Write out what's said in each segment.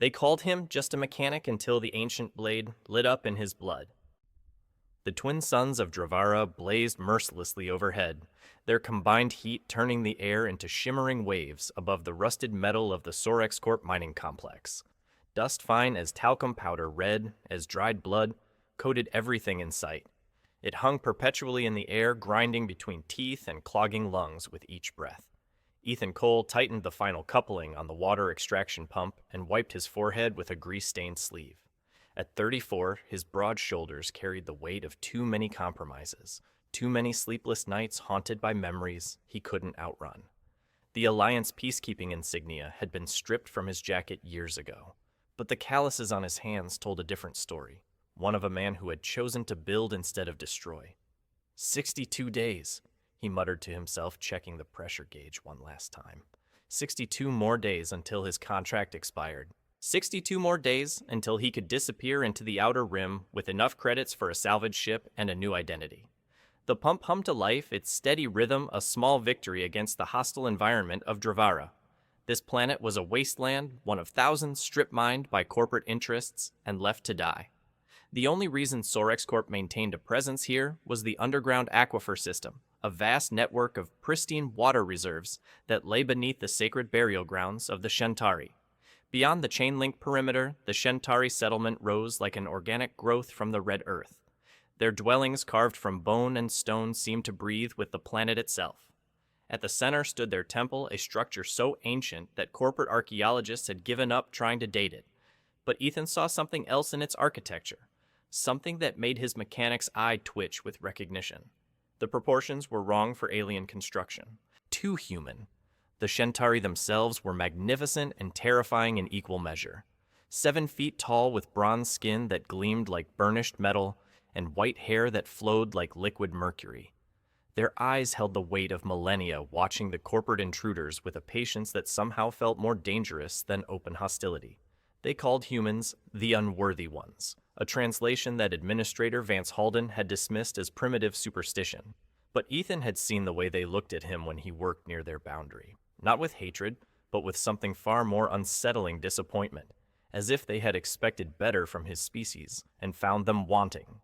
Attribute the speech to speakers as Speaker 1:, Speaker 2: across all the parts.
Speaker 1: They called him just a mechanic until the ancient blade lit up in his blood. The twin suns of Dravara blazed mercilessly overhead, their combined heat turning the air into shimmering waves above the rusted metal of the Sorex Corp mining complex. Dust fine as talcum powder, red as dried blood, coated everything in sight. It hung perpetually in the air, grinding between teeth and clogging lungs with each breath. Ethan Cole tightened the final coupling on the water extraction pump and wiped his forehead with a grease-stained sleeve. At 34, his broad shoulders carried the weight of too many compromises, too many sleepless nights haunted by memories he couldn't outrun. The Alliance peacekeeping insignia had been stripped from his jacket years ago, but the calluses on his hands told a different story, one of a man who had chosen to build instead of destroy. 62 days, he muttered to himself, checking the pressure gauge one last time. 62 more days until his contract expired. 62 more days until he could disappear into the outer rim with enough credits for a salvage ship and a new identity. The pump hummed to life, its steady rhythm a small victory against the hostile environment of Dravara. This planet was a wasteland, one of thousands strip-mined by corporate interests and left to die. The only reason Sorex Corp maintained a presence here was the underground aquifer system, a vast network of pristine water reserves that lay beneath the sacred burial grounds of the Shentari. Beyond the chain-link perimeter, the Shentari settlement rose like an organic growth from the red earth. Their dwellings carved from bone and stone seemed to breathe with the planet itself. At the center stood their temple, a structure so ancient that corporate archaeologists had given up trying to date it. But Ethan saw something else in its architecture, something that made his mechanic's eye twitch with recognition. The proportions were wrong for alien construction. Too human. The Shentari themselves were magnificent and terrifying in equal measure. 7 feet tall with bronze skin that gleamed like burnished metal and white hair that flowed like liquid mercury. Their eyes held the weight of millennia watching the corporate intruders with a patience that somehow felt more dangerous than open hostility. They called humans the unworthy ones, a translation that Administrator Vance Halden had dismissed as primitive superstition. But Ethan had seen the way they looked at him when he worked near their boundary. Not with hatred, but with something far more unsettling disappointment, as if they had expected better from his species and found them wanting.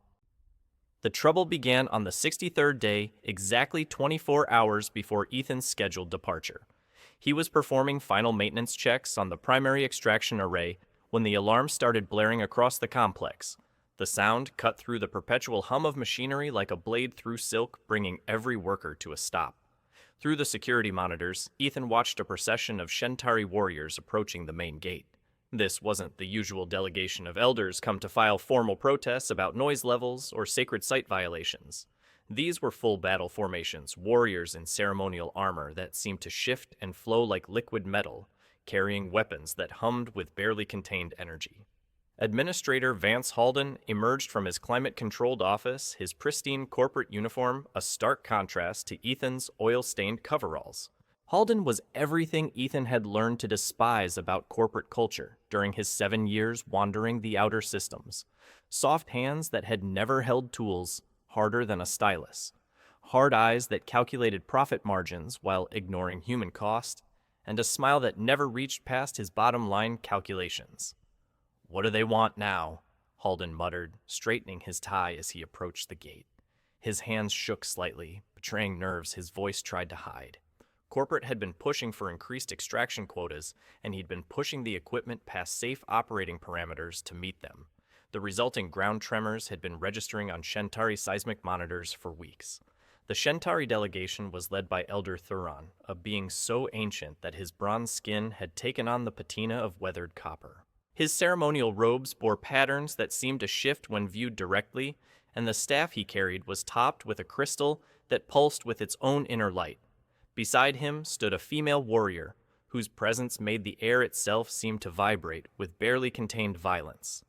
Speaker 1: The trouble began on the 63rd day, exactly 24 hours before Ethan's scheduled departure. He was performing final maintenance checks on the primary extraction array when the alarm started blaring across the complex. The sound cut through the perpetual hum of machinery like a blade through silk, bringing every worker to a stop. Through the security monitors, Ethan watched a procession of Shentari warriors approaching the main gate. This wasn't the usual delegation of elders come to file formal protests about noise levels or sacred site violations. These were full battle formations, warriors in ceremonial armor that seemed to shift and flow like liquid metal, carrying weapons that hummed with barely contained energy. Administrator Vance Halden emerged from his climate-controlled office, his pristine corporate uniform a stark contrast to Ethan's oil-stained coveralls. Halden was everything Ethan had learned to despise about corporate culture during his 7 years wandering the outer systems. Soft hands that had never held tools harder than a stylus. Hard eyes that calculated profit margins while ignoring human cost, and a smile that never reached past his bottom-line calculations. "What do they want now?" Halden muttered, straightening his tie as he approached the gate. His hands shook slightly, betraying nerves his voice tried to hide. Corporate had been pushing for increased extraction quotas, and he'd been pushing the equipment past safe operating parameters to meet them. The resulting ground tremors had been registering on Shentari seismic monitors for weeks. The Shentari delegation was led by Elder Thuron, a being so ancient that his bronze skin had taken on the patina of weathered copper. His ceremonial robes bore patterns that seemed to shift when viewed directly, and the staff he carried was topped with a crystal that pulsed with its own inner light. Beside him stood a female warrior, whose presence made the air itself seem to vibrate with barely contained violence.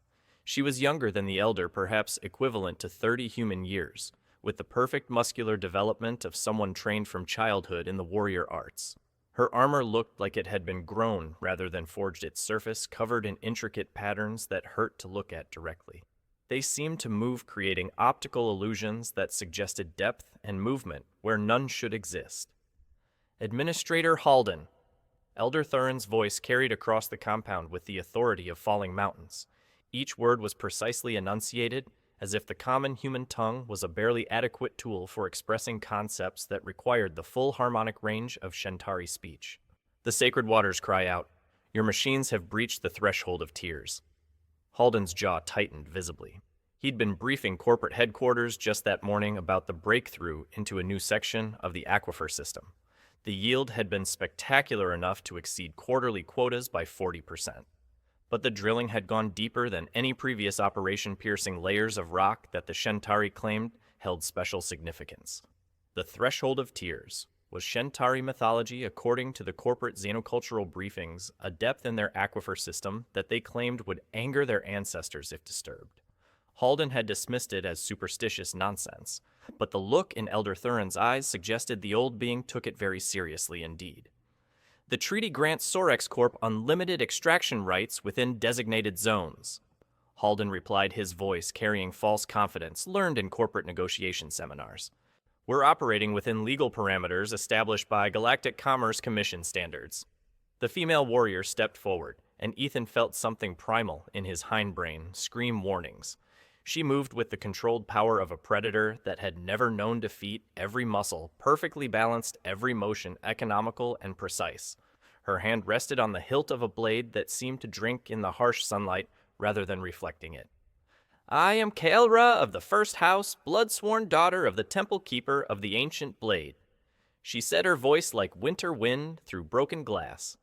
Speaker 1: She was younger than the elder, perhaps equivalent to 30 human years, with the perfect muscular development of someone trained from childhood in the warrior arts. Her armor looked like it had been grown rather than forged, its surface covered in intricate patterns that hurt to look at directly. They seemed to move, creating optical illusions that suggested depth and movement where none should exist. "Administrator Halden." Elder Thurin's voice carried across the compound with the authority of falling mountains. Each word was precisely enunciated, as if the common human tongue was a barely adequate tool for expressing concepts that required the full harmonic range of Shentari speech. The sacred waters cry out, "Your machines have breached the threshold of tears." Halden's jaw tightened visibly. He'd been briefing corporate headquarters just that morning about the breakthrough into a new section of the aquifer system. The yield had been spectacular enough to exceed quarterly quotas by 40%. But the drilling had gone deeper than any previous operation, piercing layers of rock that the Shentari claimed held special significance. The threshold of tears was Shentari mythology according to the corporate xenocultural briefings, a depth in their aquifer system that they claimed would anger their ancestors if disturbed. Halden had dismissed it as superstitious nonsense, but the look in Elder Thurin's eyes suggested the old being took it very seriously indeed. The treaty grants Sorex Corp unlimited extraction rights within designated zones. Halden replied, his voice carrying false confidence learned in corporate negotiation seminars. We're operating within legal parameters established by Galactic Commerce Commission standards. The female warrior stepped forward, and Ethan felt something primal in his hindbrain scream warnings. She moved with the controlled power of a predator that had never known defeat, every muscle perfectly balanced, every motion economical and precise. Her hand rested on the hilt of a blade that seemed to drink in the harsh sunlight rather than reflecting it. "I am Kaelra of the First House, blood-sworn daughter of the Temple Keeper of the Ancient Blade." She said, her voice like winter wind through broken glass.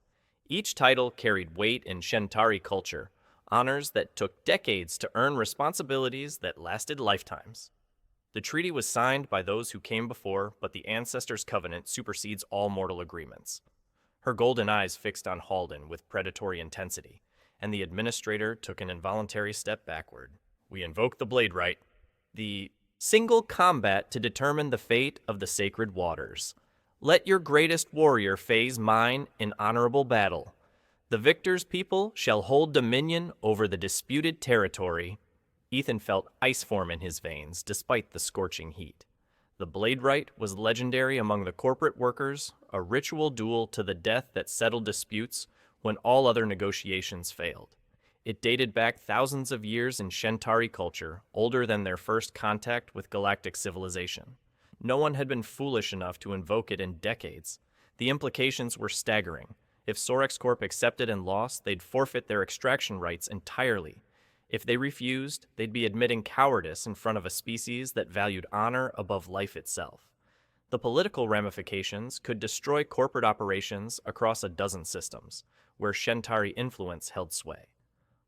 Speaker 1: Each title carried weight in Shentari culture, honors that took decades to earn, responsibilities that lasted lifetimes. The treaty was signed by those who came before, but the Ancestors' Covenant supersedes all mortal agreements. Her golden eyes fixed on Halden with predatory intensity, and the administrator took an involuntary step backward. "We invoke the Blade Right, the single combat to determine the fate of the sacred waters. Let your greatest warrior phase mine in honorable battle. The victor's people shall hold dominion over the disputed territory." Ethan felt ice form in his veins, despite the scorching heat. The Blade Right was legendary among the corporate workers, a ritual duel to the death that settled disputes when all other negotiations failed. It dated back thousands of years in Shentari culture, older than their first contact with galactic civilization. No one had been foolish enough to invoke it in decades. The implications were staggering. If Sorex Corp accepted and lost, they'd forfeit their extraction rights entirely. If they refused, they'd be admitting cowardice in front of a species that valued honor above life itself. The political ramifications could destroy corporate operations across a dozen systems, where Shentari influence held sway.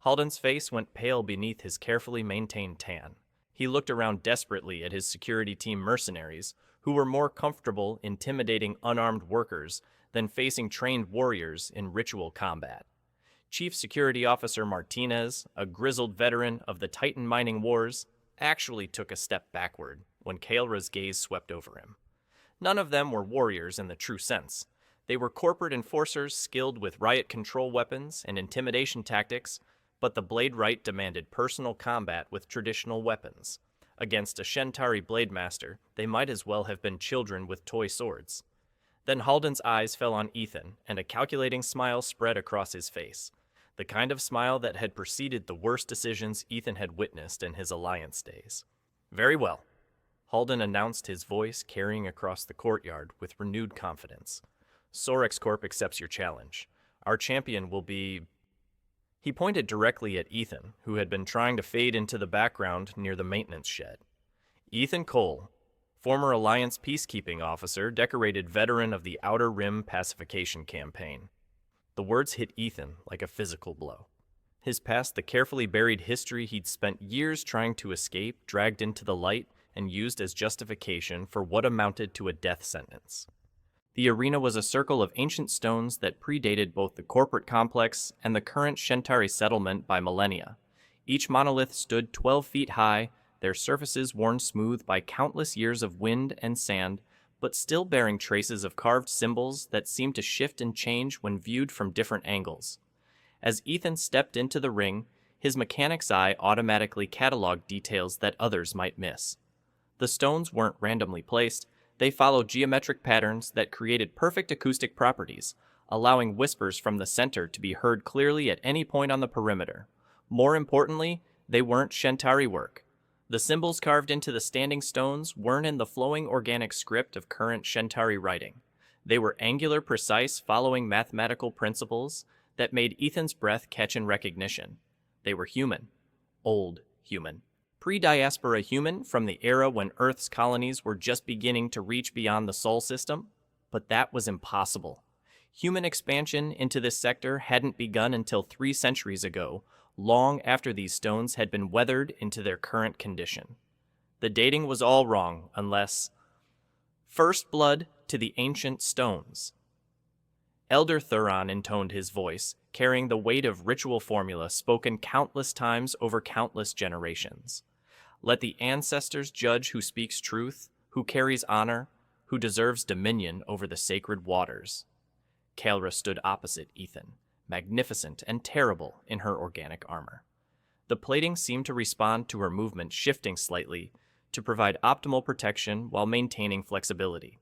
Speaker 1: Halden's face went pale beneath his carefully maintained tan. He looked around desperately at his security team mercenaries, who were more comfortable intimidating unarmed workers than facing trained warriors in ritual combat. Chief Security Officer Martinez, a grizzled veteran of the Titan mining wars, actually took a step backward when Kaelra's gaze swept over him. None of them were warriors in the true sense. They were corporate enforcers skilled with riot control weapons and intimidation tactics, but the Blade Right demanded personal combat with traditional weapons. Against a Shentari blade master, they might as well have been children with toy swords. Then Halden's eyes fell on Ethan, and a calculating smile spread across his face, the kind of smile that had preceded the worst decisions Ethan had witnessed in his alliance days. "Very well," Halden announced, his voice carrying across the courtyard with renewed confidence. "Sorex Corp accepts your challenge. Our champion will be..." He pointed directly at Ethan, who had been trying to fade into the background near the maintenance shed. "Ethan Cole, former Alliance peacekeeping officer, decorated veteran of the Outer Rim pacification campaign." The words hit Ethan like a physical blow. His past, the carefully buried history he'd spent years trying to escape, dragged into the light and used as justification for what amounted to a death sentence. The arena was a circle of ancient stones that predated both the corporate complex and the current Shentari settlement by millennia. Each monolith stood 12 feet high, their surfaces worn smooth by countless years of wind and sand, but still bearing traces of carved symbols that seemed to shift and change when viewed from different angles. As Ethan stepped into the ring, his mechanic's eye automatically cataloged details that others might miss. The stones weren't randomly placed. They followed geometric patterns that created perfect acoustic properties, allowing whispers from the center to be heard clearly at any point on the perimeter. More importantly, they weren't Shentari work. The symbols carved into the standing stones weren't in the flowing organic script of current Shentari writing. They were angular precise, following mathematical principles that made Ethan's breath catch in recognition. They were human. Old human. Pre-diaspora human from the era when Earth's colonies were just beginning to reach beyond the Sol system. But that was impossible. Human expansion into this sector hadn't begun until 3 centuries ago, long after these stones had been weathered into their current condition. The dating was all wrong, unless... First blood to the ancient stones. Elder Thuron intoned his voice, carrying the weight of ritual formula spoken countless times over countless generations. Let the ancestors judge who speaks truth, who carries honor, who deserves dominion over the sacred waters. Kaelra stood opposite Ethan, magnificent and terrible in her organic armor. The plating seemed to respond to her movement, shifting slightly to provide optimal protection while maintaining flexibility.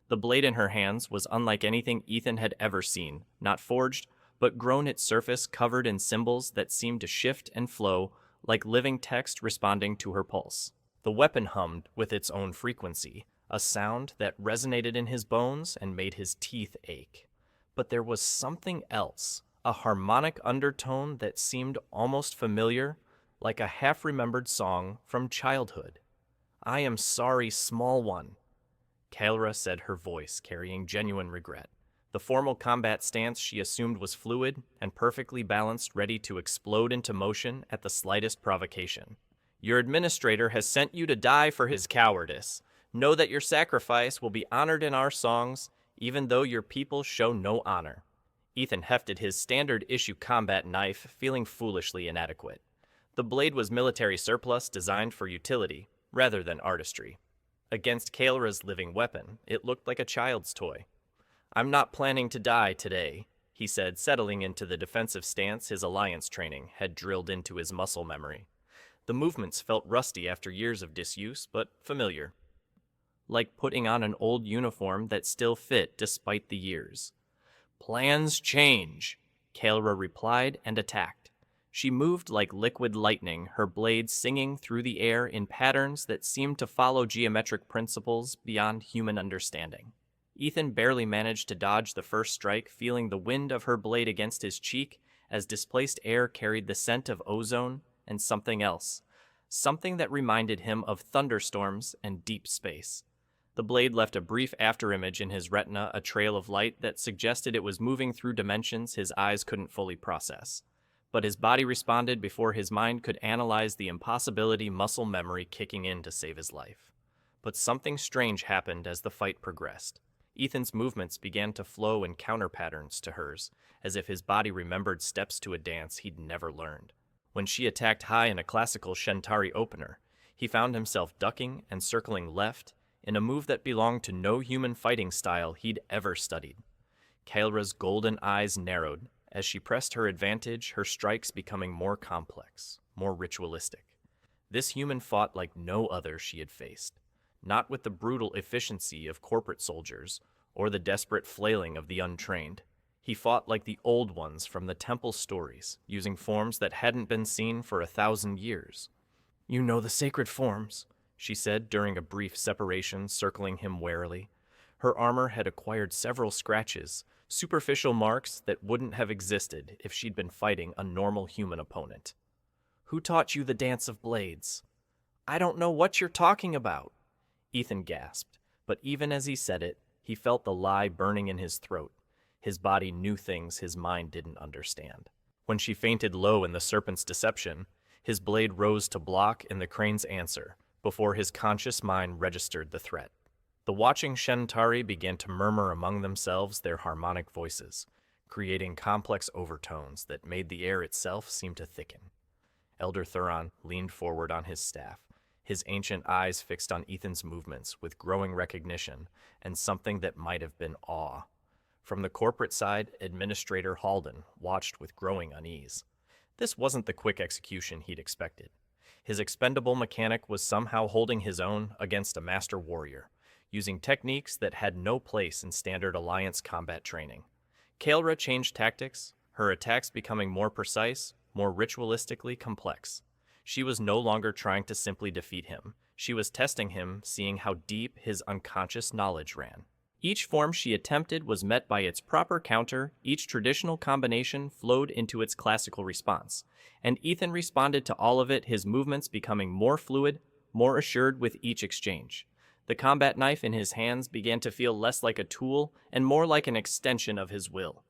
Speaker 1: The blade in her hands was unlike anything Ethan had ever seen, not forged, but grown, its surface covered in symbols that seemed to shift and flow like living text responding to her pulse. The weapon hummed with its own frequency, a sound that resonated in his bones and made his teeth ache. But there was something else, a harmonic undertone that seemed almost familiar, like a half-remembered song from childhood. "I am sorry, small one," Kaelra said, her voice carrying genuine regret. The formal combat stance she assumed was fluid and perfectly balanced, ready to explode into motion at the slightest provocation. "Your administrator has sent you to die for his cowardice. Know that your sacrifice will be honored in our songs, even though your people show no honor." Ethan hefted his standard-issue combat knife, feeling foolishly inadequate. The blade was military surplus designed for utility, rather than artistry. Against Kaelra's living weapon, it looked like a child's toy. "I'm not planning to die today," he said, settling into the defensive stance his alliance training had drilled into his muscle memory. The movements felt rusty after years of disuse, but familiar. Like putting on an old uniform that still fit despite the years. "Plans change," Kaelra replied and attacked. She moved like liquid lightning, her blade singing through the air in patterns that seemed to follow geometric principles beyond human understanding. Ethan barely managed to dodge the first strike, feeling the wind of her blade against his cheek as displaced air carried the scent of ozone and something else, something that reminded him of thunderstorms and deep space. The blade left a brief afterimage in his retina, a trail of light that suggested it was moving through dimensions his eyes couldn't fully process. But his body responded before his mind could analyze the impossibility, muscle memory kicking in to save his life. But something strange happened as the fight progressed. Ethan's movements began to flow in counter patterns to hers, as if his body remembered steps to a dance he'd never learned. When she attacked high in a classical Shentari opener, he found himself ducking and circling left in a move that belonged to no human fighting style he'd ever studied. Kaelra's golden eyes narrowed as she pressed her advantage, her strikes becoming more complex, more ritualistic. This human fought like no other she had faced, not with the brutal efficiency of corporate soldiers or the desperate flailing of the untrained. He fought like the old ones from the temple stories, using forms that hadn't been seen for 1,000 years. "You know the sacred forms," she said during a brief separation, circling him warily. Her armor had acquired several scratches, superficial marks that wouldn't have existed if she'd been fighting a normal human opponent. "Who taught you the dance of blades?" "I don't know what you're talking about," Ethan gasped, but even as he said it, he felt the lie burning in his throat. His body knew things his mind didn't understand. When she fainted low in the serpent's deception, his blade rose to block in the crane's answer, before his conscious mind registered the threat. The watching Shentari began to murmur among themselves their harmonic voices, creating complex overtones that made the air itself seem to thicken. Elder Thuron leaned forward on his staff, his ancient eyes fixed on Ethan's movements with growing recognition and something that might have been awe. From the corporate side, Administrator Halden watched with growing unease. This wasn't the quick execution he'd expected. His expendable mechanic was somehow holding his own against a master warrior, using techniques that had no place in standard Alliance combat training. Kaelra changed tactics, her attacks becoming more precise, more ritualistically complex. She was no longer trying to simply defeat him. She was testing him, seeing how deep his unconscious knowledge ran. Each form she attempted was met by its proper counter, each traditional combination flowed into its classical response, and Ethan responded to all of it, his movements becoming more fluid, more assured with each exchange. The combat knife in his hands began to feel less like a tool and more like an extension of his will.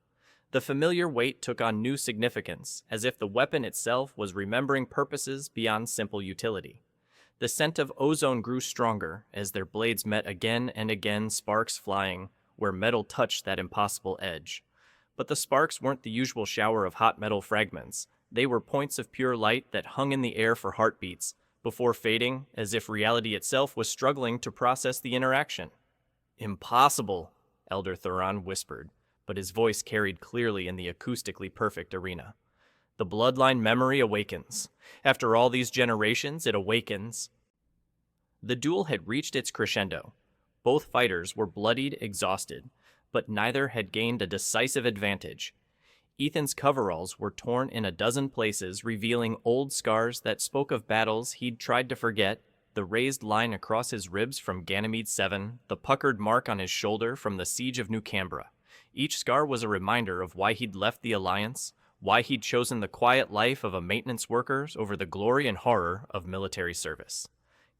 Speaker 1: The familiar weight took on new significance, as if the weapon itself was remembering purposes beyond simple utility. The scent of ozone grew stronger as their blades met again and again, sparks flying where metal touched that impossible edge. But the sparks weren't the usual shower of hot metal fragments. They were points of pure light that hung in the air for heartbeats, before fading as if reality itself was struggling to process the interaction. "Impossible," Elder Thuron whispered, but his voice carried clearly in the acoustically perfect arena. "The bloodline memory awakens. After all these generations, it awakens." The duel had reached its crescendo. Both fighters were bloodied, exhausted, but neither had gained a decisive advantage. Ethan's coveralls were torn in a dozen places, revealing old scars that spoke of battles he'd tried to forget, the raised line across his ribs from Ganymede 7, the puckered mark on his shoulder from the siege of New Cambria. Each scar was a reminder of why he'd left the Alliance, why he'd chosen the quiet life of a maintenance worker over the glory and horror of military service.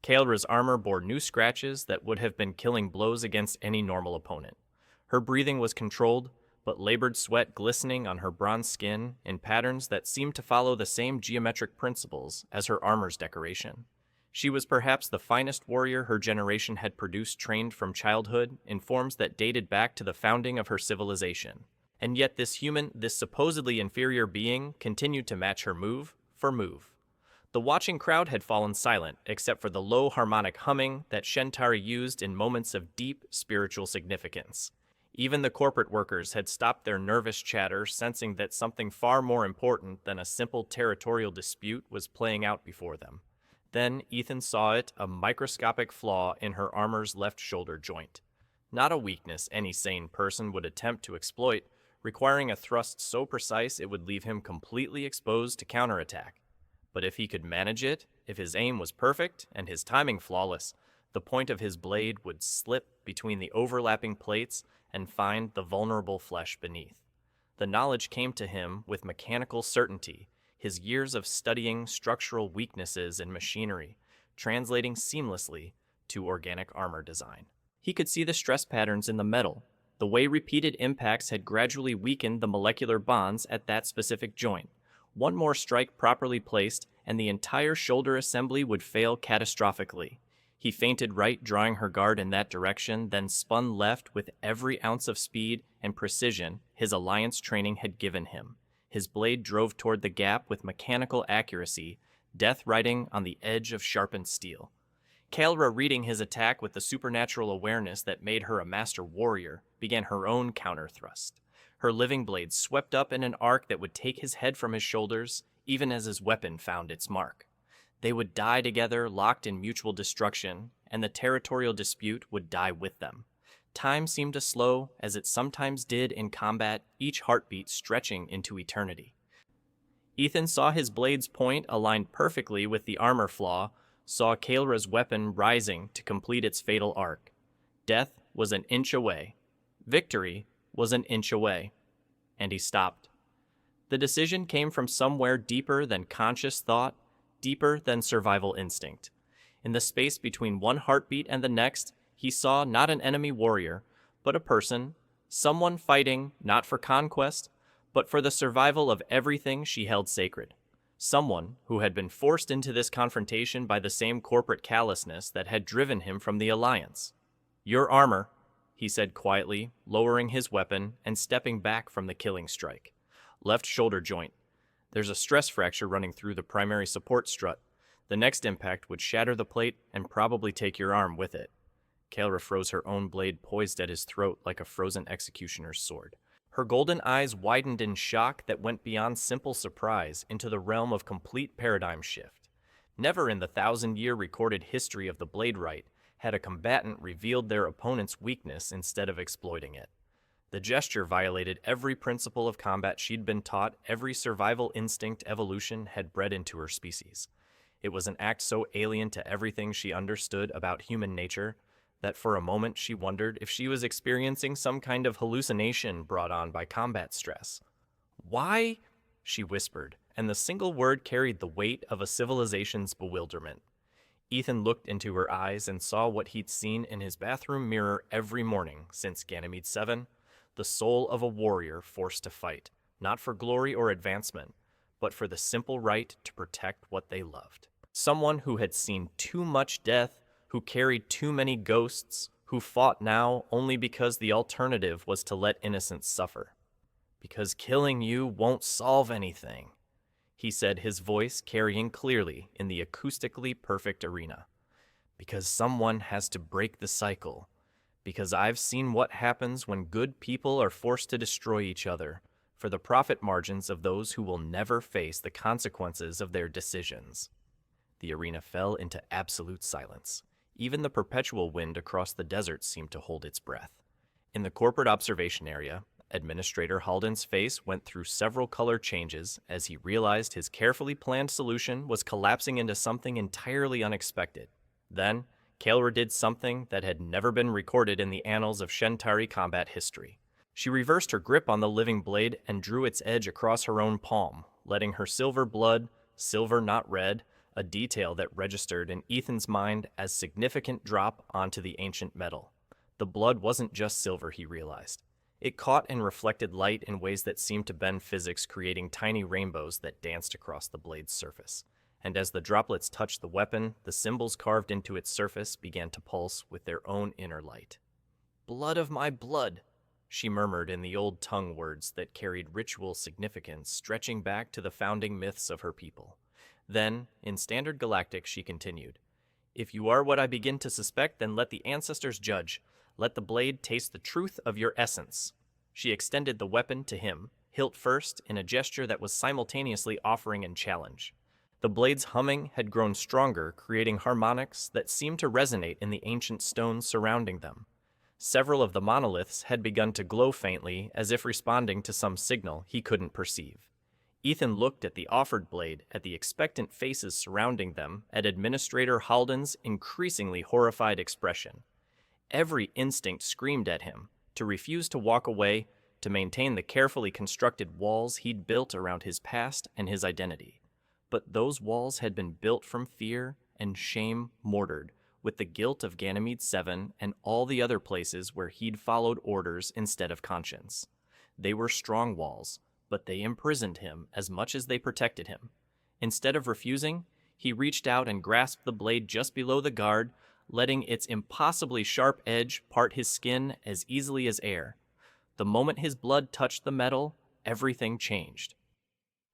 Speaker 1: Kaelra's armor bore new scratches that would have been killing blows against any normal opponent. Her breathing was controlled, but labored sweat glistening on her bronze skin in patterns that seemed to follow the same geometric principles as her armor's decoration. She was perhaps the finest warrior her generation had produced, trained from childhood in forms that dated back to the founding of her civilization. And yet this supposedly inferior being continued to match her move for move. The watching crowd had fallen silent, except for the low harmonic humming that Shentari used in moments of deep spiritual significance. Even the corporate workers had stopped their nervous chatter, sensing that something far more important than a simple territorial dispute was playing out before them. Then Ethan saw it, a microscopic flaw in her armor's left shoulder joint. Not a weakness any sane person would attempt to exploit, requiring a thrust so precise it would leave him completely exposed to counterattack. But if he could manage it, if his aim was perfect and his timing flawless, the point of his blade would slip between the overlapping plates and find the vulnerable flesh beneath. The knowledge came to him with mechanical certainty, his years of studying structural weaknesses in machinery, translating seamlessly to organic armor design. He could see the stress patterns in the metal, the way repeated impacts had gradually weakened the molecular bonds at that specific joint. One more strike properly placed, and the entire shoulder assembly would fail catastrophically. He feinted right, drawing her guard in that direction, then spun left with every ounce of speed and precision his Alliance training had given him. His blade drove toward the gap with mechanical accuracy, death riding on the edge of sharpened steel. Kaelra, reading his attack with the supernatural awareness that made her a master warrior, began her own counter-thrust. Her living blade swept up in an arc that would take his head from his shoulders, even as his weapon found its mark. They would die together, locked in mutual destruction, and the territorial dispute would die with them. Time seemed to slow, as it sometimes did in combat, each heartbeat stretching into eternity. Ethan saw his blade's point aligned perfectly with the armor flaw, saw Kaelra's weapon rising to complete its fatal arc. Death was an inch away. Victory was an inch away. And he stopped. The decision came from somewhere deeper than conscious thought, deeper than survival instinct. In the space between one heartbeat and the next, he saw not an enemy warrior, but a person, someone fighting not for conquest, but for the survival of everything she held sacred. Someone who had been forced into this confrontation by the same corporate callousness that had driven him from the Alliance. "Your armor," he said quietly, lowering his weapon and stepping back from the killing strike. "Left shoulder joint. There's a stress fracture running through the primary support strut. The next impact would shatter the plate and probably take your arm with it." Kaelra froze, her own blade poised at his throat like a frozen executioner's sword. Her golden eyes widened in shock that went beyond simple surprise into the realm of complete paradigm shift. Never in the 1,000-year recorded history of the Blade Rite had a combatant revealed their opponent's weakness instead of exploiting it. The gesture violated every principle of combat she'd been taught, every survival instinct evolution had bred into her species. It was an act so alien to everything she understood about human nature that for a moment she wondered if she was experiencing some kind of hallucination brought on by combat stress. "Why?" she whispered, and the single word carried the weight of a civilization's bewilderment. Ethan looked into her eyes and saw what he'd seen in his bathroom mirror every morning since Ganymede 7, the soul of a warrior forced to fight, not for glory or advancement, but for the simple right to protect what they loved. Someone who had seen too much death, who carried too many ghosts, who fought now only because the alternative was to let innocents suffer. "Because killing you won't solve anything," he said, his voice carrying clearly in the acoustically perfect arena. "Because someone has to break the cycle. Because I've seen what happens when good people are forced to destroy each other for the profit margins of those who will never face the consequences of their decisions." The arena fell into absolute silence. Even the perpetual wind across the desert seemed to hold its breath. In the corporate observation area, Administrator Halden's face went through several color changes as he realized his carefully planned solution was collapsing into something entirely unexpected. Then, Kaelra did something that had never been recorded in the annals of Shentari combat history. She reversed her grip on the living blade and drew its edge across her own palm, letting her silver blood, silver not red, a detail that registered in Ethan's mind as significant drop onto the ancient metal. The blood wasn't just silver, he realized. It caught and reflected light in ways that seemed to bend physics, creating tiny rainbows that danced across the blade's surface. And as the droplets touched the weapon, the symbols carved into its surface began to pulse with their own inner light. "Blood of my blood," she murmured in the old tongue words that carried ritual significance stretching back to the founding myths of her people. Then, in standard Galactic, she continued, "If you are what I begin to suspect, then let the ancestors judge. Let the blade taste the truth of your essence." She extended the weapon to him, hilt first, in a gesture that was simultaneously offering and challenge. The blade's humming had grown stronger, creating harmonics that seemed to resonate in the ancient stones surrounding them. Several of the monoliths had begun to glow faintly, as if responding to some signal he couldn't perceive. Ethan looked at the offered blade, at the expectant faces surrounding them, at Administrator Halden's increasingly horrified expression. Every instinct screamed at him to refuse to walk away, to maintain the carefully constructed walls he'd built around his past and his identity. But those walls had been built from fear and shame mortared with the guilt of Ganymede 7 and all the other places where he'd followed orders instead of conscience. They were strong walls, but they imprisoned him as much as they protected him. Instead of refusing, he reached out and grasped the blade just below the guard, letting its impossibly sharp edge part his skin as easily as air. The moment his blood touched the metal, everything changed.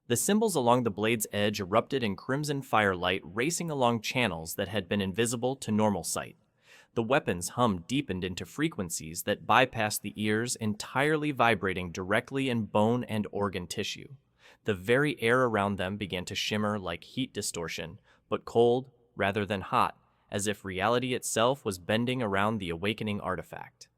Speaker 1: The symbols along the blade's edge erupted in crimson firelight, racing along channels that had been invisible to normal sight. The weapon's hum deepened into frequencies that bypassed the ears, entirely vibrating directly in bone and organ tissue. The very air around them began to shimmer like heat distortion, but cold rather than hot, as if reality itself was bending around the awakening artifact.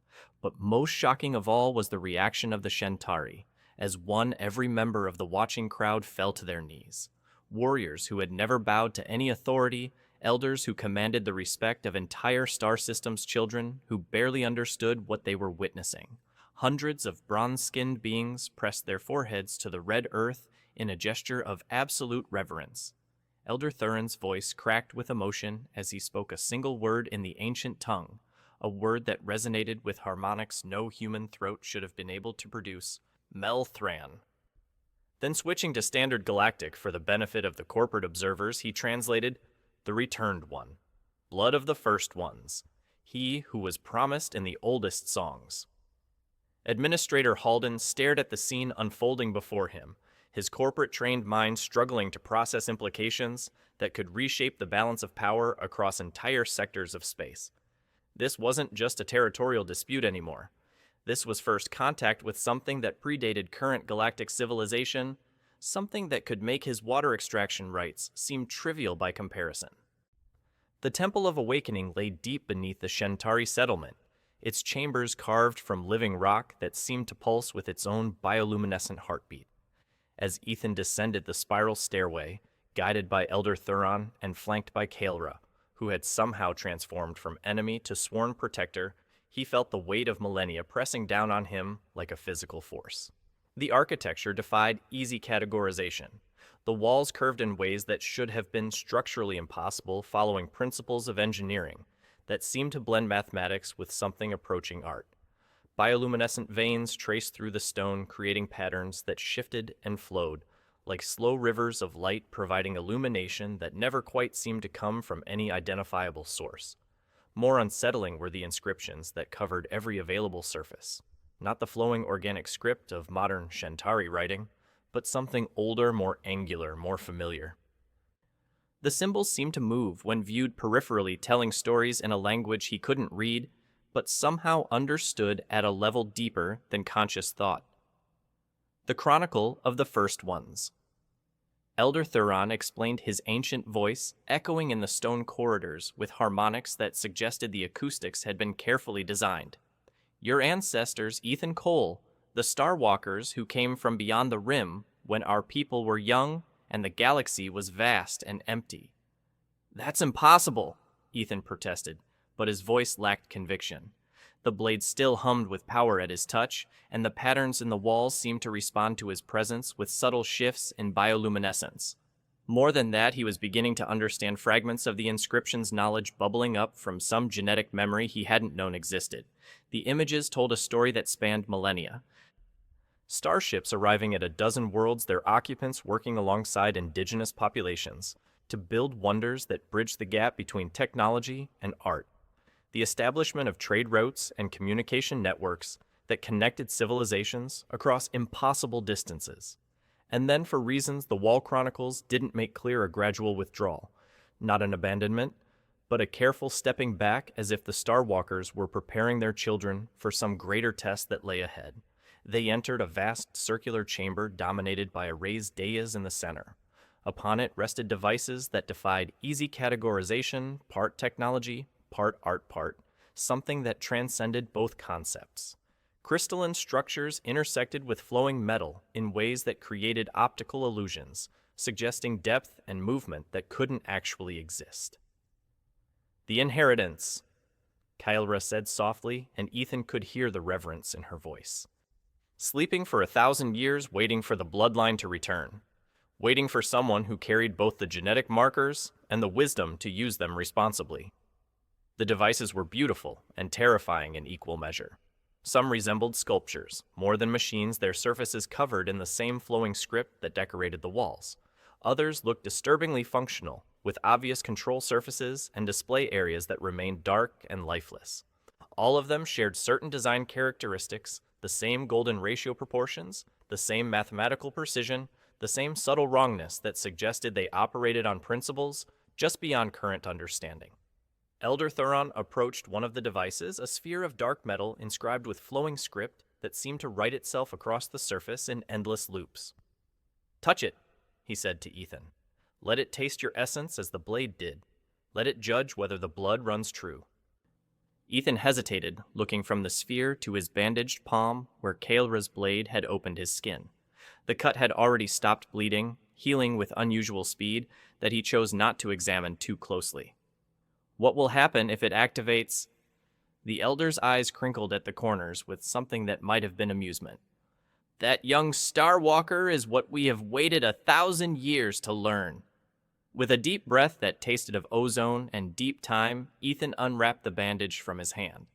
Speaker 1: But most shocking of all was the reaction of the Shentari. As one, every member of the watching crowd fell to their knees. Warriors who had never bowed to any authority, elders who commanded the respect of entire star systems' children who barely understood what they were witnessing. Hundreds of bronze-skinned beings pressed their foreheads to the red earth in a gesture of absolute reverence. Elder Thurin's voice cracked with emotion as he spoke a single word in the ancient tongue, a word that resonated with harmonics no human throat should have been able to produce: Melthran. Then switching to standard Galactic for the benefit of the corporate observers, he translated, "The Returned One, blood of the first ones, he who was promised in the oldest songs." Administrator Halden stared at the scene unfolding before him, his corporate-trained mind struggling to process implications that could reshape the balance of power across entire sectors of space. This wasn't just a territorial dispute anymore. This was first contact with something that predated current galactic civilization, something that could make his water extraction rights seem trivial by comparison. The Temple of Awakening lay deep beneath the Shentari settlement. its chambers carved from living rock that seemed to pulse with its own bioluminescent heartbeat. As Ethan descended the spiral stairway, guided by Elder Thuron and flanked by Kaelra, who had somehow transformed from enemy to sworn protector, he felt the weight of millennia pressing down on him like a physical force. The architecture defied easy categorization. The walls curved in ways that should have been structurally impossible, following principles of engineering that seemed to blend mathematics with something approaching art. Bioluminescent veins traced through the stone, creating patterns that shifted and flowed, like slow rivers of light, providing illumination that never quite seemed to come from any identifiable source. More unsettling were the inscriptions that covered every available surface. Not the flowing organic script of modern Shantari writing, but something older, more angular, more familiar. The symbols seemed to move when viewed peripherally, telling stories in a language he couldn't read, but somehow understood at a level deeper than conscious thought. The Chronicle of the First Ones. Elder Thuron explained, his ancient voice echoing in the stone corridors with harmonics that suggested the acoustics had been carefully designed. Your ancestors, Ethan Cole, the Starwalkers who came from beyond the rim when our people were young and the galaxy was vast and empty. That's impossible, Ethan protested, but his voice lacked conviction. The blade still hummed with power at his touch, and the patterns in the walls seemed to respond to his presence with subtle shifts in bioluminescence. More than that, he was beginning to understand fragments of the inscription's knowledge bubbling up from some genetic memory he hadn't known existed. The images told a story that spanned millennia. Starships arriving at a dozen worlds, their occupants working alongside indigenous populations to build wonders that bridged the gap between technology and art. The establishment of trade routes and communication networks that connected civilizations across impossible distances. And then, for reasons the Wall Chronicles didn't make clear, a gradual withdrawal. Not an abandonment, but a careful stepping back, as if the Starwalkers were preparing their children for some greater test that lay ahead. They entered a vast circular chamber dominated by a raised dais in the center. Upon it rested devices that defied easy categorization, part technology, part art, something that transcended both concepts. Crystalline structures intersected with flowing metal in ways that created optical illusions, suggesting depth and movement that couldn't actually exist. The inheritance, Kaelra said softly, and Ethan could hear the reverence in her voice. Sleeping for 1,000 years, waiting for the bloodline to return. Waiting for someone who carried both the genetic markers and the wisdom to use them responsibly. The devices were beautiful and terrifying in equal measure. Some resembled sculptures, more than machines, their surfaces covered in the same flowing script that decorated the walls. Others looked disturbingly functional, with obvious control surfaces and display areas that remained dark and lifeless. All of them shared certain design characteristics, the same golden ratio proportions, the same mathematical precision, the same subtle wrongness that suggested they operated on principles just beyond current understanding. Elder Thuron approached one of the devices, a sphere of dark metal inscribed with flowing script that seemed to write itself across the surface in endless loops. "Touch it," he said to Ethan. "Let it taste your essence as the blade did. Let it judge whether the blood runs true." Ethan hesitated, looking from the sphere to his bandaged palm where Kaelra's blade had opened his skin. The cut had already stopped bleeding, healing with unusual speed that he chose not to examine too closely. "What will happen if it activates?" The elder's eyes crinkled at the corners with something that might have been amusement. "That young Starwalker is what we have waited 1,000 years to learn." With a deep breath that tasted of ozone and deep time, Ethan unwrapped the bandage from his hand.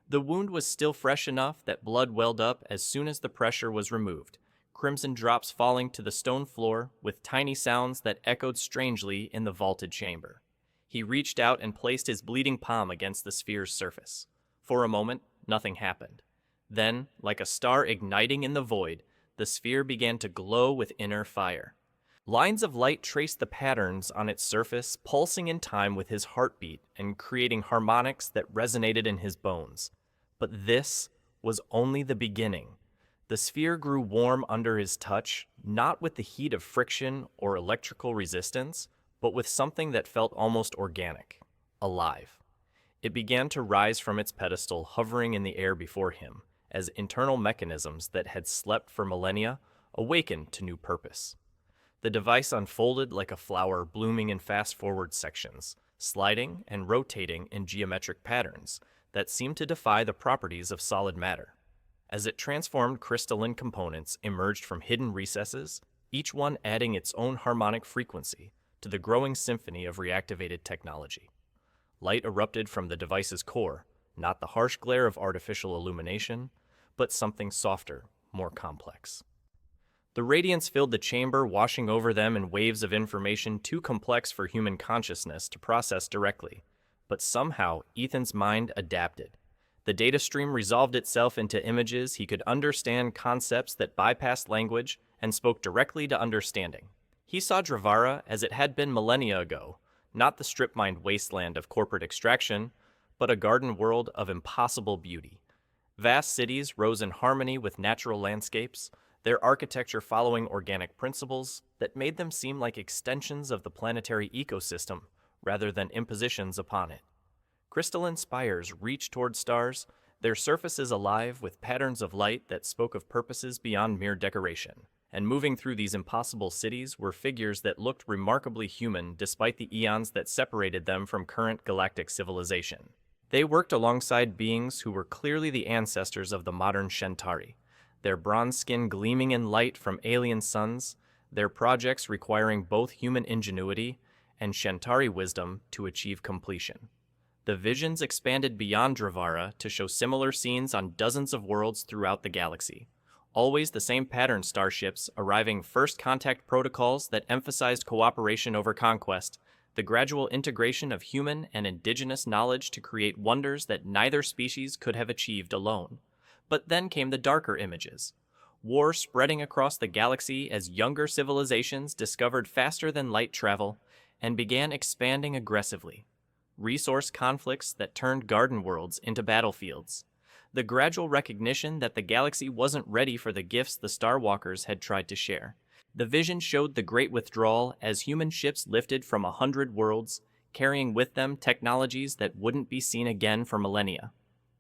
Speaker 1: The wound was still fresh enough that blood welled up as soon as the pressure was removed, crimson drops falling to the stone floor with tiny sounds that echoed strangely in the vaulted chamber. He reached out and placed his bleeding palm against the sphere's surface. For a moment, nothing happened. Then, like a star igniting in the void, the sphere began to glow with inner fire. Lines of light traced the patterns on its surface, pulsing in time with his heartbeat and creating harmonics that resonated in his bones. But this was only the beginning. The sphere grew warm under his touch, not with the heat of friction or electrical resistance, but with something that felt almost organic, alive. It began to rise from its pedestal, hovering in the air before him, as internal mechanisms that had slept for millennia awakened to new purpose. The device unfolded like a flower blooming in fast-forward sections, sliding and rotating in geometric patterns that seemed to defy the properties of solid matter. As it transformed, crystalline components emerged from hidden recesses, each one adding its own harmonic frequency to the growing symphony of reactivated technology. Light erupted from the device's core, not the harsh glare of artificial illumination, but something softer, more complex. The radiance filled the chamber, washing over them in waves of information too complex for human consciousness to process directly. But somehow, Ethan's mind adapted. The data stream resolved itself into images. He could understand concepts that bypassed language and spoke directly to understanding. He saw Dravara as it had been millennia ago, not the strip-mined wasteland of corporate extraction, but a garden world of impossible beauty. Vast cities rose in harmony with natural landscapes, their architecture following organic principles that made them seem like extensions of the planetary ecosystem rather than impositions upon it. Crystalline spires reached toward stars, their surfaces alive with patterns of light that spoke of purposes beyond mere decoration. And moving through these impossible cities were figures that looked remarkably human despite the eons that separated them from current galactic civilization. They worked alongside beings who were clearly the ancestors of the modern Shentari, their bronze skin gleaming in light from alien suns, their projects requiring both human ingenuity and Shentari wisdom to achieve completion. The visions expanded beyond Dravara to show similar scenes on dozens of worlds throughout the galaxy. Always the same pattern starships arriving, first contact protocols that emphasized cooperation over conquest, the gradual integration of human and indigenous knowledge to create wonders that neither species could have achieved alone. But then came the darker images. War spreading across the galaxy as younger civilizations discovered faster than light travel and began expanding aggressively. Resource conflicts that turned garden worlds into battlefields. The gradual recognition that the galaxy wasn't ready for the gifts the Starwalkers had tried to share. The vision showed the Great Withdrawal as human ships lifted from 100 worlds, carrying with them technologies that wouldn't be seen again for millennia.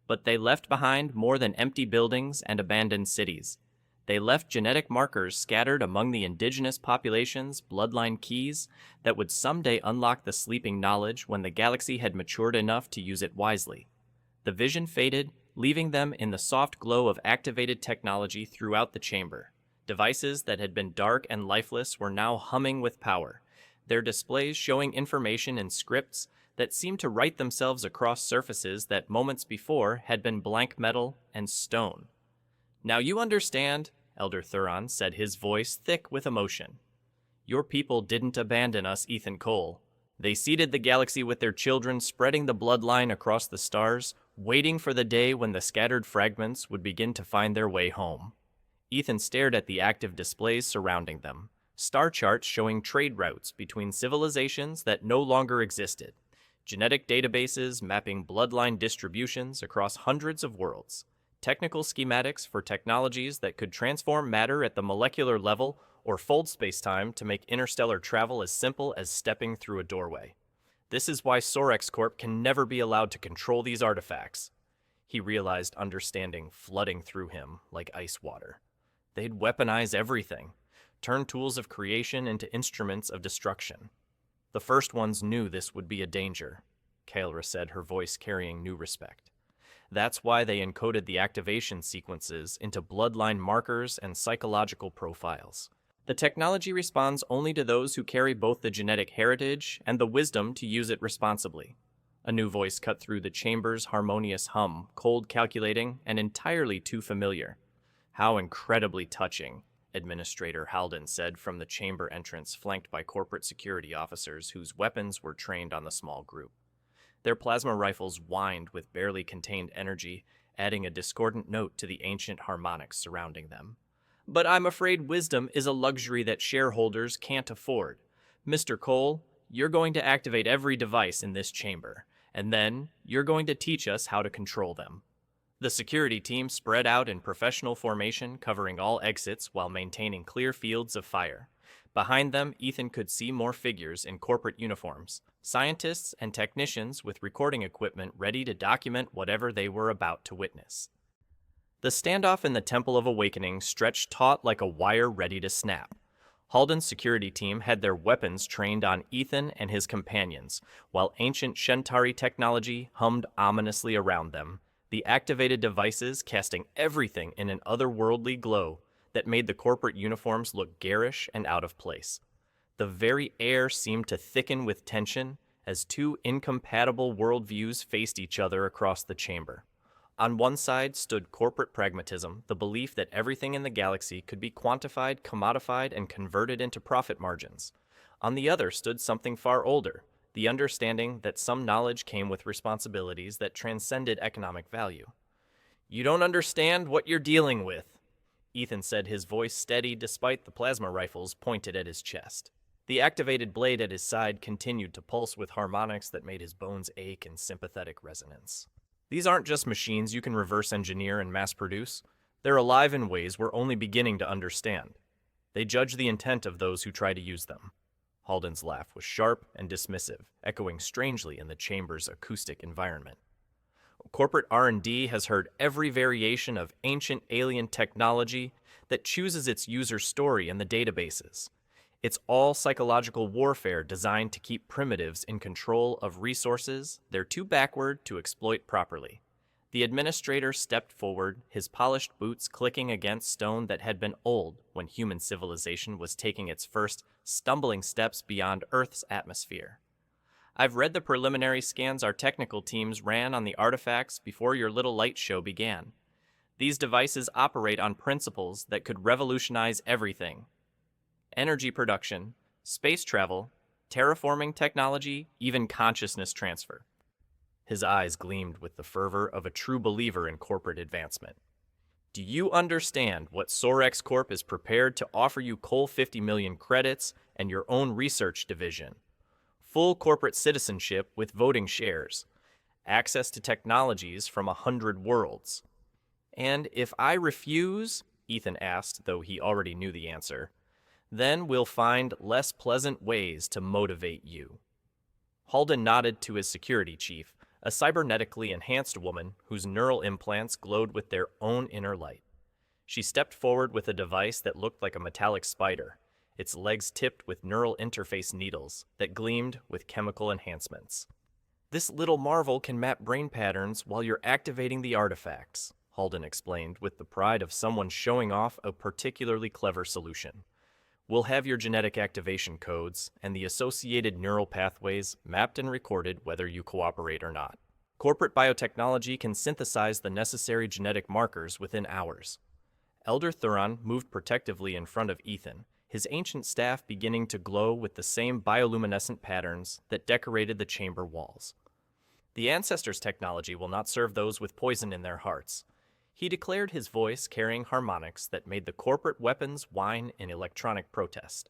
Speaker 1: But they left behind more than empty buildings and abandoned cities. They left genetic markers scattered among the indigenous population's bloodline keys that would someday unlock the sleeping knowledge when the galaxy had matured enough to use it wisely. The vision faded, leaving them in the soft glow of activated technology throughout the chamber. Devices that had been dark and lifeless were now humming with power, their displays showing information in scripts that seemed to write themselves across surfaces that moments before had been blank metal and stone. "Now you understand," Elder Thuron said, his voice thick with emotion. "Your people didn't abandon us, Ethan Cole. They seeded the galaxy with their children, spreading the bloodline across the stars, waiting for the day when the scattered fragments would begin to find their way home." Ethan stared at the active displays surrounding them, star charts showing trade routes between civilizations that no longer existed, genetic databases mapping bloodline distributions across hundreds of worlds, technical schematics for technologies that could transform matter at the molecular level or fold spacetime to make interstellar travel as simple as stepping through a doorway. This is why Sorex Corp can never be allowed to control these artifacts. He realized understanding flooding through him like ice water. They'd weaponize everything, turn tools of creation into instruments of destruction. The first ones knew this would be a danger, Kaelra said, her voice carrying new respect. That's why they encoded the activation sequences into bloodline markers and psychological profiles. The technology responds only to those who carry both the genetic heritage and the wisdom to use it responsibly. A new voice cut through the chamber's harmonious hum, cold, calculating, and entirely too familiar. "How incredibly touching," Administrator Halden said from the chamber entrance, flanked by corporate security officers whose weapons were trained on the small group. Their plasma rifles whined with barely contained energy, adding a discordant note to the ancient harmonics surrounding them. "But I'm afraid wisdom is a luxury that shareholders can't afford. Mr. Cole, you're going to activate every device in this chamber, and then you're going to teach us how to control them." The security team spread out in professional formation, covering all exits while maintaining clear fields of fire. Behind them, Ethan could see more figures in corporate uniforms, scientists and technicians with recording equipment ready to document whatever they were about to witness. The standoff in the Temple of Awakening stretched taut like a wire ready to snap. Halden's security team had their weapons trained on Ethan and his companions, while ancient Shentari technology hummed ominously around them, the activated devices casting everything in an otherworldly glow that made the corporate uniforms look garish and out of place. The very air seemed to thicken with tension as two incompatible worldviews faced each other across the chamber. On one side stood corporate pragmatism, the belief that everything in the galaxy could be quantified, commodified, and converted into profit margins. On the other stood something far older, the understanding that some knowledge came with responsibilities that transcended economic value. "You don't understand what you're dealing with," Ethan said, his voice steady despite the plasma rifles pointed at his chest. The activated blade at his side continued to pulse with harmonics that made his bones ache in sympathetic resonance. "These aren't just machines you can reverse engineer and mass produce. They're alive in ways we're only beginning to understand. They judge the intent of those who try to use them." Halden's laugh was sharp and dismissive, echoing strangely in the chamber's acoustic environment. "Corporate R&D has heard every variation of ancient alien technology that chooses its user's story in the databases. It's all psychological warfare designed to keep primitives in control of resources they're too backward to exploit properly." The administrator stepped forward, his polished boots clicking against stone that had been old when human civilization was taking its first stumbling steps beyond Earth's atmosphere. "I've read the preliminary scans our technical teams ran on the artifacts before your little light show began. These devices operate on principles that could revolutionize everything: energy production, space travel, terraforming technology, even consciousness transfer." His eyes gleamed with the fervor of a true believer in corporate advancement. "Do you understand what Sorex Corp is prepared to offer you? Coal 50 million credits and your own research division, full corporate citizenship with voting shares, access to technologies from 100 worlds. And if I refuse," Ethan asked, though he already knew the answer, "then we'll find less pleasant ways to motivate you." Halden nodded to his security chief, a cybernetically enhanced woman whose neural implants glowed with their own inner light. She stepped forward with a device that looked like a metallic spider, its legs tipped with neural interface needles that gleamed with chemical enhancements. "This little marvel can map brain patterns while you're activating the artifacts," Halden explained with the pride of someone showing off a particularly clever solution. "We'll have your genetic activation codes and the associated neural pathways mapped and recorded whether you cooperate or not. Corporate biotechnology can synthesize the necessary genetic markers within hours." Elder Thuron moved protectively in front of Ethan, his ancient staff beginning to glow with the same bioluminescent patterns that decorated the chamber walls. "The Ancestors' technology will not serve those with poison in their hearts," he declared, his voice carrying harmonics that made the corporate weapons whine in electronic protest.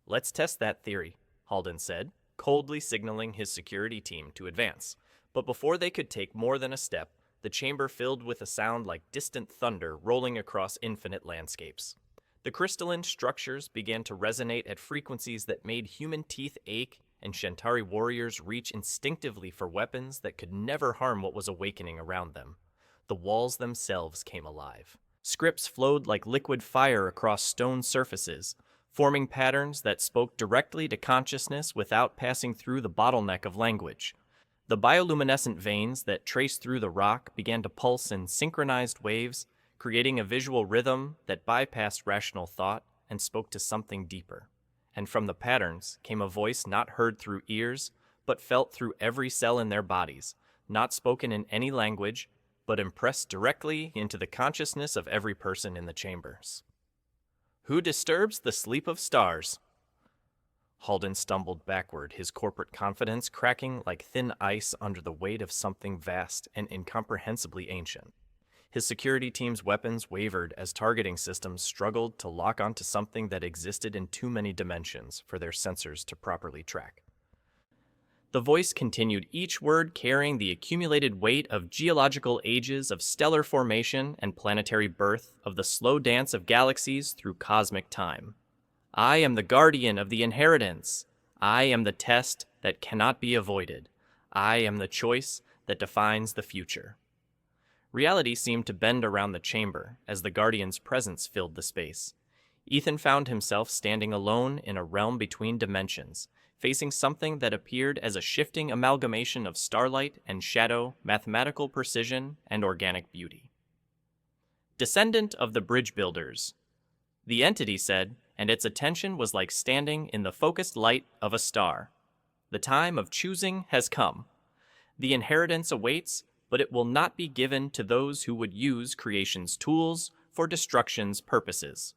Speaker 1: "Let's test that theory," Halden said, coldly signaling his security team to advance. But before they could take more than a step, the chamber filled with a sound like distant thunder rolling across infinite landscapes. The crystalline structures began to resonate at frequencies that made human teeth ache and Shentari warriors reach instinctively for weapons that could never harm what was awakening around them. The walls themselves came alive. Scripts flowed like liquid fire across stone surfaces, forming patterns that spoke directly to consciousness without passing through the bottleneck of language. The bioluminescent veins that traced through the rock began to pulse in synchronized waves, creating a visual rhythm that bypassed rational thought and spoke to something deeper. And from the patterns came a voice not heard through ears, but felt through every cell in their bodies, not spoken in any language, but impressed directly into the consciousness of every person in the chambers. "Who disturbs the sleep of stars?" Halden stumbled backward, his corporate confidence cracking like thin ice under the weight of something vast and incomprehensibly ancient. His security team's weapons wavered as targeting systems struggled to lock onto something that existed in too many dimensions for their sensors to properly track. The voice continued, each word carrying the accumulated weight of geological ages of stellar formation and planetary birth, of the slow dance of galaxies through cosmic time. I am the guardian of the inheritance. I am the test that cannot be avoided. I am the choice that defines the future. Reality seemed to bend around the chamber as the Guardian's presence filled the space. Ethan found himself standing alone in a realm between dimensions, facing something that appeared as a shifting amalgamation of starlight and shadow, mathematical precision, and organic beauty. Descendant of the bridge builders, the entity said, and its attention was like standing in the focused light of a star. The time of choosing has come. The inheritance awaits, but it will not be given to those who would use creation's tools for destruction's purposes.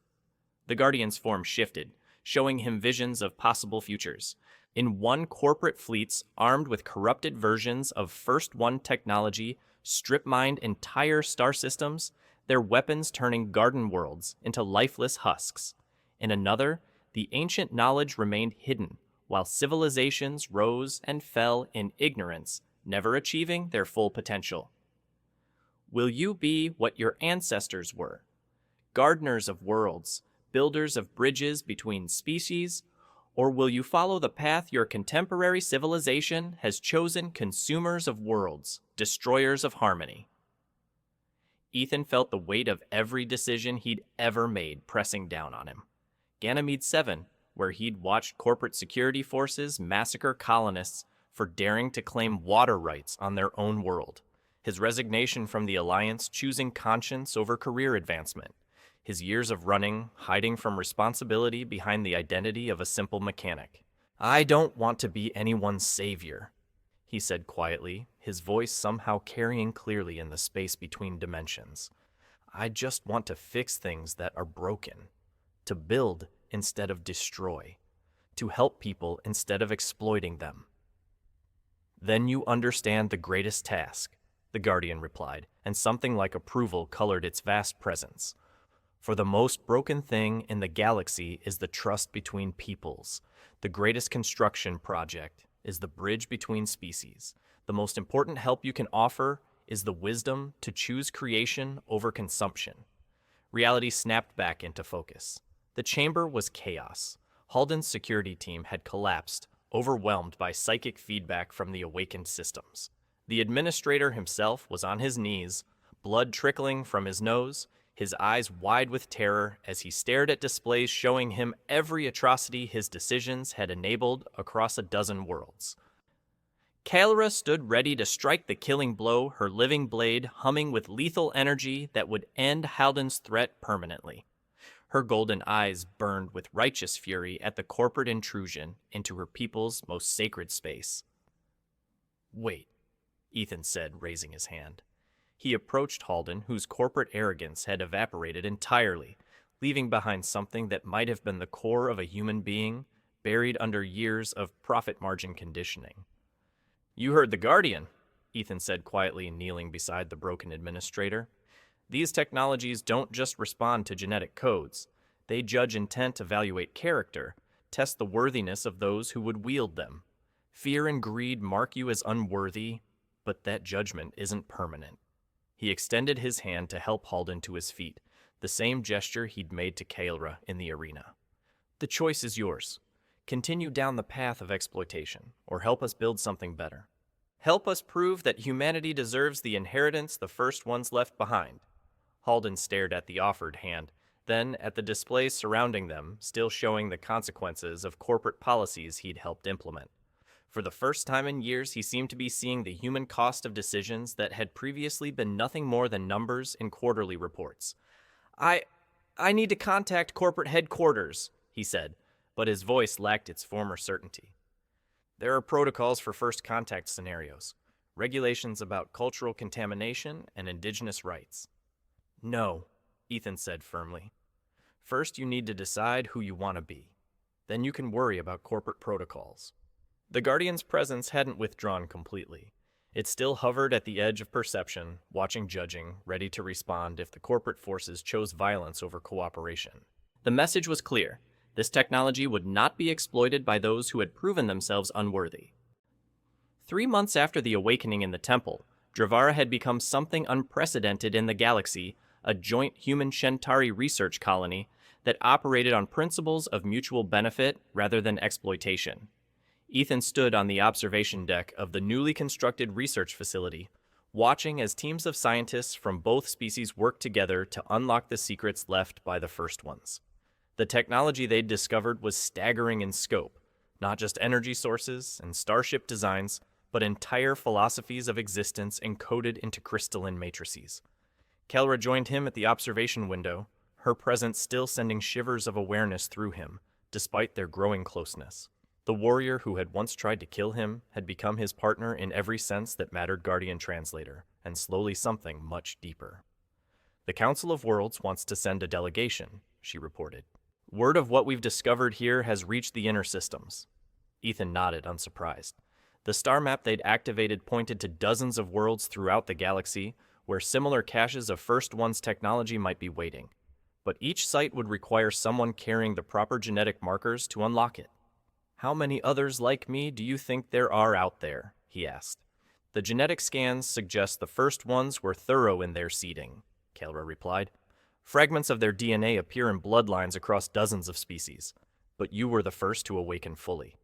Speaker 1: The Guardian's form shifted, showing him visions of possible futures. In one, corporate fleets armed with corrupted versions of First One technology strip-mined entire star systems, their weapons turning garden worlds into lifeless husks. In another, the ancient knowledge remained hidden, while civilizations rose and fell in ignorance, never achieving their full potential. Will you be what your ancestors were? Gardeners of worlds, builders of bridges between species, or will you follow the path your contemporary civilization has chosen, consumers of worlds, destroyers of harmony? Ethan felt the weight of every decision he'd ever made pressing down on him. Ganymede 7, where he'd watched corporate security forces massacre colonists for daring to claim water rights on their own world. His resignation from the Alliance choosing conscience over career advancement. His years of running, hiding from responsibility behind the identity of a simple mechanic. I don't want to be anyone's savior, he said quietly, his voice somehow carrying clearly in the space between dimensions. I just want to fix things that are broken, to build instead of destroy, to help people instead of exploiting them. Then you understand the greatest task, the Guardian replied, and something like approval colored its vast presence. For the most broken thing in the galaxy is the trust between peoples. The greatest construction project is the bridge between species. The most important help you can offer is the wisdom to choose creation over consumption. Reality snapped back into focus. The chamber was chaos. Halden's security team had collapsed, overwhelmed by psychic feedback from the awakened systems. The administrator himself was on his knees, blood trickling from his nose, his eyes wide with terror as he stared at displays showing him every atrocity his decisions had enabled across a dozen worlds. Kael'ra stood ready to strike the killing blow, her living blade humming with lethal energy that would end Halden's threat permanently. Her golden eyes burned with righteous fury at the corporate intrusion into her people's most sacred space. Wait, Ethan said, raising his hand. He approached Halden, whose corporate arrogance had evaporated entirely, leaving behind something that might have been the core of a human being, buried under years of profit margin conditioning. You heard the Guardian, Ethan said quietly, kneeling beside the broken administrator. These technologies don't just respond to genetic codes. They judge intent, evaluate character, test the worthiness of those who would wield them. Fear and greed mark you as unworthy, but that judgment isn't permanent. He extended his hand to help Halden to his feet, the same gesture he'd made to Kael'ra in the arena. The choice is yours. Continue down the path of exploitation, or help us build something better. Help us prove that humanity deserves the inheritance the first ones left behind. Halden stared at the offered hand, then at the displays surrounding them, still showing the consequences of corporate policies he'd helped implement. For the first time in years, he seemed to be seeing the human cost of decisions that had previously been nothing more than numbers in quarterly reports. I need to contact corporate headquarters, he said, but his voice lacked its former certainty. There are protocols for first contact scenarios, regulations about cultural contamination and indigenous rights. No, Ethan said firmly. First, you need to decide who you want to be. Then you can worry about corporate protocols. The Guardian's presence hadn't withdrawn completely. It still hovered at the edge of perception, watching, judging, ready to respond if the corporate forces chose violence over cooperation. The message was clear. This technology would not be exploited by those who had proven themselves unworthy. 3 months after the awakening in the temple, Dravara had become something unprecedented in the galaxy, a joint human-Shentari research colony that operated on principles of mutual benefit rather than exploitation. Ethan stood on the observation deck of the newly constructed research facility, watching as teams of scientists from both species worked together to unlock the secrets left by the first ones. The technology they'd discovered was staggering in scope, not just energy sources and starship designs, but entire philosophies of existence encoded into crystalline matrices. Kelra joined him at the observation window, her presence still sending shivers of awareness through him, despite their growing closeness. The warrior who had once tried to kill him had become his partner in every sense that mattered, Guardian Translator, and slowly something much deeper. "The Council of Worlds wants to send a delegation," she reported. "Word of what we've discovered here has reached the inner systems." Ethan nodded, unsurprised. The star map they'd activated pointed to dozens of worlds throughout the galaxy where similar caches of First One's technology might be waiting. But each site would require someone carrying the proper genetic markers to unlock it. "How many others like me do you think there are out there?" he asked. "The genetic scans suggest the First Ones were thorough in their seeding," Kelra replied. "Fragments of their DNA appear in bloodlines across dozens of species, but you were the first to awaken fully."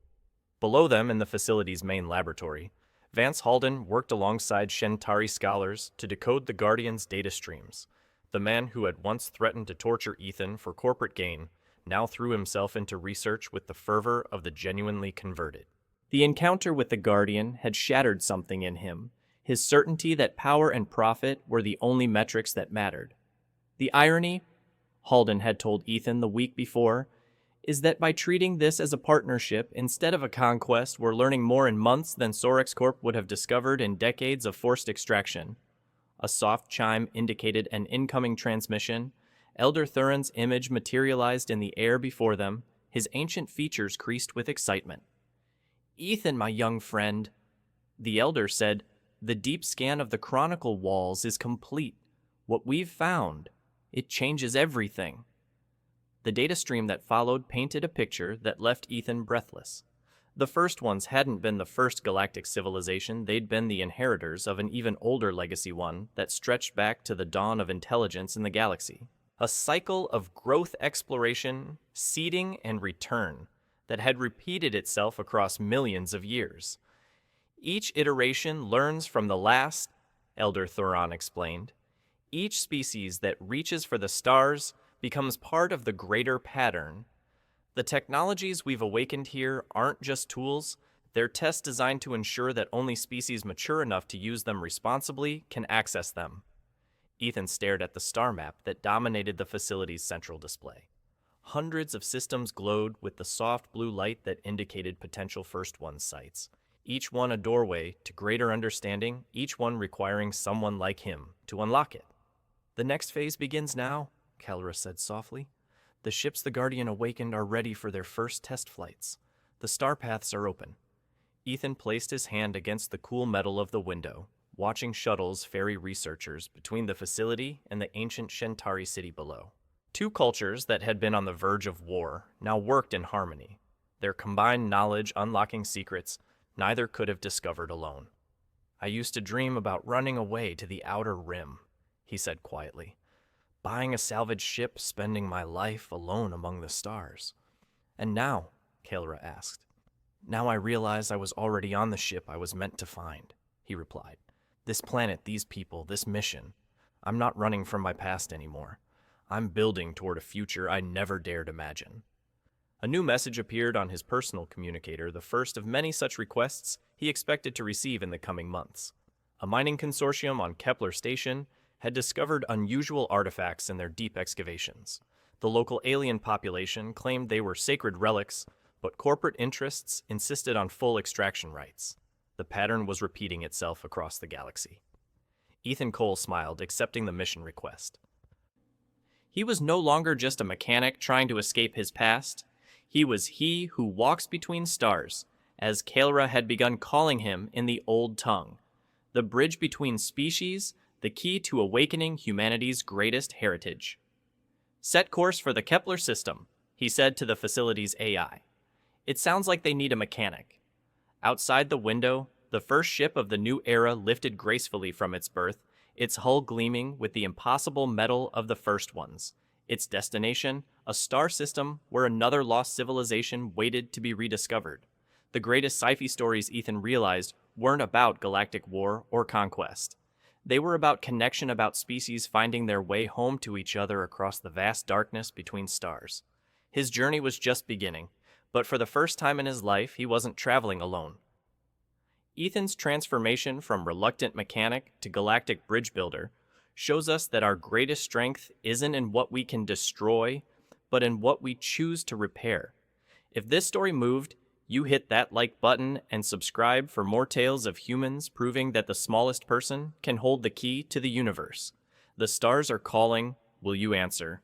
Speaker 1: Below them, in the facility's main laboratory, Vance Halden worked alongside Shentari scholars to decode the Guardian's data streams. The man who had once threatened to torture Ethan for corporate gain now threw himself into research with the fervor of the genuinely converted. The encounter with the Guardian had shattered something in him, his certainty that power and profit were the only metrics that mattered. The irony, Halden had told Ethan the week before, is that by treating this as a partnership instead of a conquest, we're learning more in months than Sorex Corp would have discovered in decades of forced extraction. A soft chime indicated an incoming transmission. Elder Thurin's image materialized in the air before them, his ancient features creased with excitement. "Ethan, my young friend," the Elder said, "the deep scan of the Chronicle walls is complete. What we've found, it changes everything." The data stream that followed painted a picture that left Ethan breathless. The First Ones hadn't been the first galactic civilization, they'd been the inheritors of an even older legacy one that stretched back to the dawn of intelligence in the galaxy. A cycle of growth exploration, seeding, and return that had repeated itself across millions of years. "Each iteration learns from the last," Elder Thuron explained. "Each species that reaches for the stars becomes part of the greater pattern. The technologies we've awakened here aren't just tools, they're tests designed to ensure that only species mature enough to use them responsibly can access them." Ethan stared at the star map that dominated the facility's central display. Hundreds of systems glowed with the soft blue light that indicated potential First One sites, each one a doorway to greater understanding, each one requiring someone like him to unlock it. "The next phase begins now," Kelra said softly. "The ships the Guardian awakened are ready for their first test flights. The star paths are open." Ethan placed his hand against the cool metal of the window, watching shuttles ferry researchers between the facility and the ancient Shentari city below. Two cultures that had been on the verge of war now worked in harmony, their combined knowledge unlocking secrets neither could have discovered alone. "I used to dream about running away to the outer rim," he said quietly. "Buying a salvage ship, spending my life alone among the stars. And now," Kelra asked. "Now I realize I was already on the ship I was meant to find," he replied. "This planet, these people, this mission. I'm not running from my past anymore. I'm building toward a future I never dared imagine." A new message appeared on his personal communicator, the first of many such requests he expected to receive in the coming months. A mining consortium on Kepler Station had discovered unusual artifacts in their deep excavations. The local alien population claimed they were sacred relics, but corporate interests insisted on full extraction rights. The pattern was repeating itself across the galaxy. Ethan Cole smiled, accepting the mission request. He was no longer just a mechanic trying to escape his past. He was he who walks between stars, as Kelra had begun calling him in the old tongue. The bridge between species, the key to awakening humanity's greatest heritage. "Set course for the Kepler system," he said to the facility's AI. "It sounds like they need a mechanic." Outside the window, the first ship of the new era lifted gracefully from its berth, its hull gleaming with the impossible metal of the first ones. Its destination, a star system where another lost civilization waited to be rediscovered. The greatest sci-fi stories Ethan realized weren't about galactic war or conquest. They were about connection, about species finding their way home to each other across the vast darkness between stars. His journey was just beginning, but for the first time in his life, he wasn't traveling alone. Ethan's transformation from reluctant mechanic to galactic bridge builder shows us that our greatest strength isn't in what we can destroy, but in what we choose to repair. If this story moved, you hit that like button and subscribe for more tales of humans proving that the smallest person can hold the key to the universe. The stars are calling. Will you answer?